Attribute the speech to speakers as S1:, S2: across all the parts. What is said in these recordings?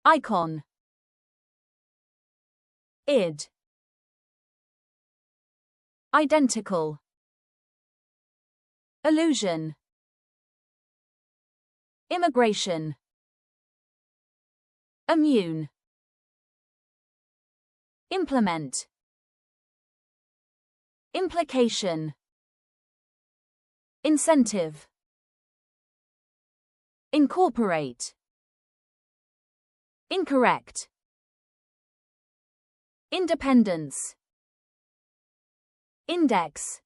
S1: icon, id, identical, illusion, immigration, immune, implement, implication, incentive, incorporate, incorrect, independence, index,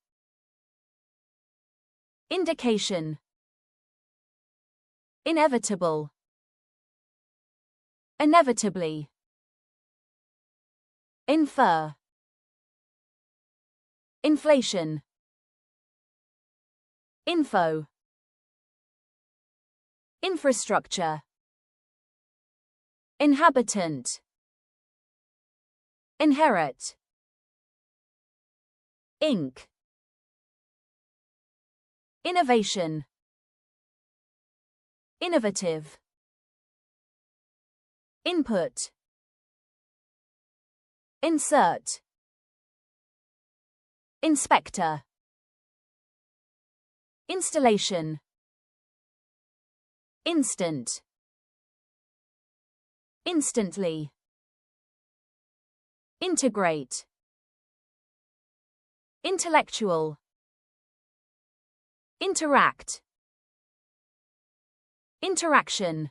S1: indication, inevitable, inevitably, infer, inflation, info, infrastructure, inhabitant, inherit, ink, innovation, innovative, input, insert, inspector, installation, instant, instantly, integrate, intellectual, interact, interaction,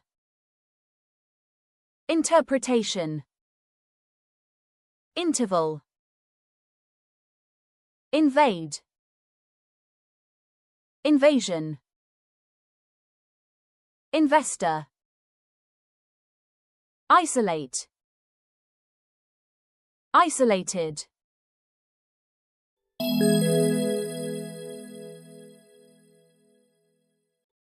S1: interpretation, interval, invade, invasion, investor, isolate, isolated,